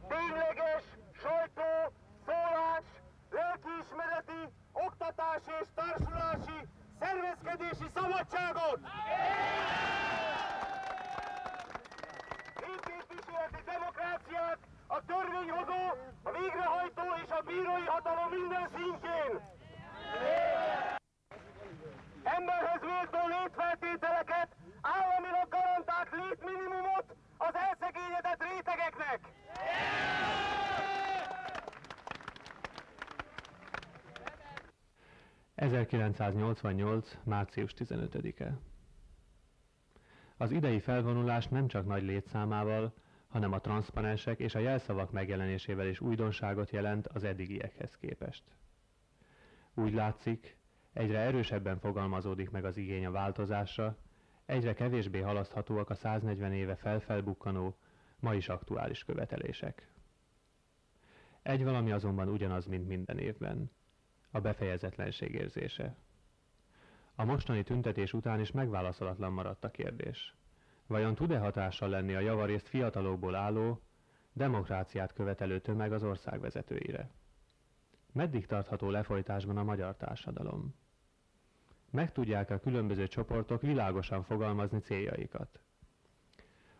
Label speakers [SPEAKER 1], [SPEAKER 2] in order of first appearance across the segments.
[SPEAKER 1] tényleges sajtó, szólás, lelkiismereti, oktatási és társulási, szervezkedési szabadságot! Népképviseleti demokráciát a törvényhozó, a végrehajtó és a bírói hatalom minden szintjén! Emberhez méltó létfeltételeket, államilag garantált létminimumot az elszegényedett rétegeknek!
[SPEAKER 2] 1988. március 15-e. Az idei felvonulás nem csak nagy létszámával, hanem a transzparensek és a jelszavak megjelenésével is újdonságot jelent az eddigiekhez képest. Úgy látszik, egyre erősebben fogalmazódik meg az igény a változásra, egyre kevésbé halaszthatóak a 140 éve felfelbukkanó, ma is aktuális követelések. Egy valami azonban ugyanaz, mint minden évben. A befejezetlenség érzése. A mostani tüntetés után is megválaszolatlan maradt a kérdés. Vajon tud-e hatással lenni a javarészt fiatalokból álló, demokráciát követelő tömeg az ország vezetőire? Meddig tartható lefolytásban a magyar társadalom? Meg tudják a különböző csoportok világosan fogalmazni céljaikat?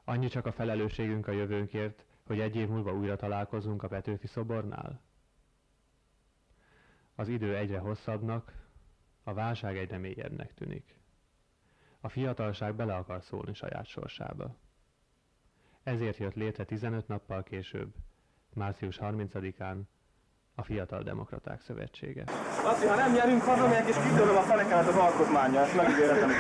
[SPEAKER 2] Annyi csak a felelősségünk a jövőnkért, hogy egy év múlva újra találkozunk a Petőfi szobornál? Az idő egyre hosszabbnak, a válság egyre mélyebbnek tűnik. A fiatalság bele akar szólni saját sorsába. Ezért jött létre 15 nappal később, március 30-án a Fiatal Demokraták Szövetsége.
[SPEAKER 3] Azt, ha nem nyerünk, hazamegyek és kitöröm a fenekemet az alkotmánnyal, ezt megígérhetem.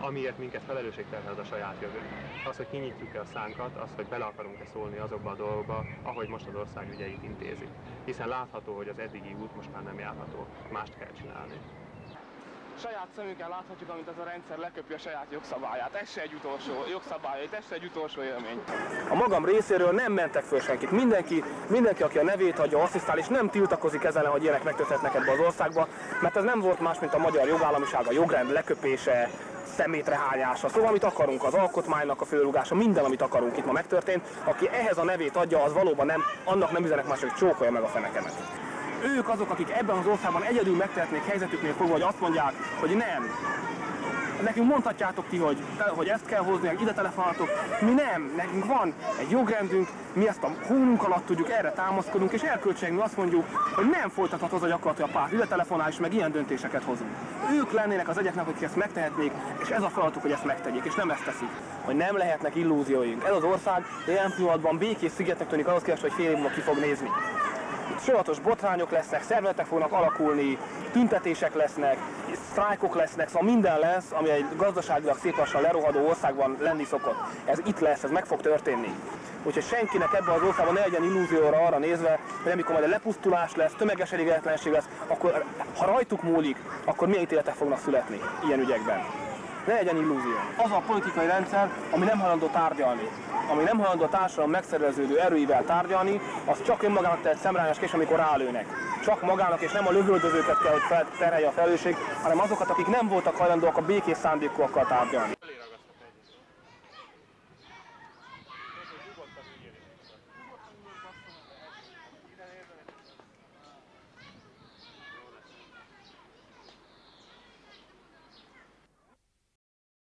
[SPEAKER 2] Amiért minket felelősség terhel, az a saját jövőnk. Az, hogy kinyitjuk-e a szánkat, az, hogy bele akarunk-e szólni azokba a dolgokba, ahogy most az ország ügyeit intézi. Hiszen látható, hogy az eddigi út most már nem járható, mást kell csinálni.
[SPEAKER 3] Saját szemünkkel láthatjuk, amint ez a rendszer leköpi a saját jogszabályát. Ez se egy utolsó jogszabály, ez se egy utolsó élmény. A magam részéről nem mentek föl senkit. Mindenki, aki a nevét adja, asszisztál, és nem tiltakozik ezzel ellen, hogy ilyenek megtörténhetnek ebbe az országba, mert ez nem volt más, mint a magyar jogállamiság, a jogrend leköpése, szemétrehányása. Szóval amit akarunk, az alkotmánynak a fölrúgása, minden, amit akarunk itt ma megtörtént. Aki ehhez a nevét adja, az valóban annak nem üzenek más, hogy csókolja meg a fenekemet. Ők azok, akik ebben az országban egyedül megtehetnék helyzetüknél fogva, hogy azt mondják, hogy nem. Nekünk mondhatjátok ti, hogy ezt kell hozni, ide telefonáltok. Mi nem. Nekünk van egy jogrendünk, mi ezt a hónunk alatt tudjuk, erre támaszkodunk, és erkölcsileg mi azt mondjuk, hogy nem folytatható az a gyakorlat, hogy a párt ide telefonál, és meg ilyen döntéseket hozunk. Ők lennének az egyetlenek, akik ezt megtehetnék, és ez a feladatuk, hogy ezt megtegyék, és nem ezt teszik. Hogy nem lehetnek illúzióink. Ez az ország ilyen pillanatban békés szigetnek tűnik, ahhoz képest, hogy fél év múlva ki fog nézni. Sorozatos botrányok lesznek, szervezetek fognak alakulni, tüntetések lesznek, sztrájkok lesznek, szóval minden lesz, ami egy gazdaságilag szép lassan lerohadó országban lenni szokott. Ez itt lesz, ez meg fog történni. Úgyhogy senkinek ebben az országban ne legyen illúzióra arra nézve, hogy amikor majd a lepusztulás lesz, tömeges elégedetlenség lesz, akkor ha rajtuk múlik, akkor milyen ítéletek fognak születni ilyen ügyekben. Ne legyen illúzió. Az a politikai rendszer, ami nem hajlandó tárgyalni, ami nem hajlandó a társadalom megszerveződő erőivel tárgyalni, az csak önmagának tehet szemrányos, amikor rálőnek. Csak magának, és nem a lövöldözőket kell, hogy terhelje a felelősség, hanem azokat, akik nem voltak hajlandóak a békés szándékúakkal tárgyalni.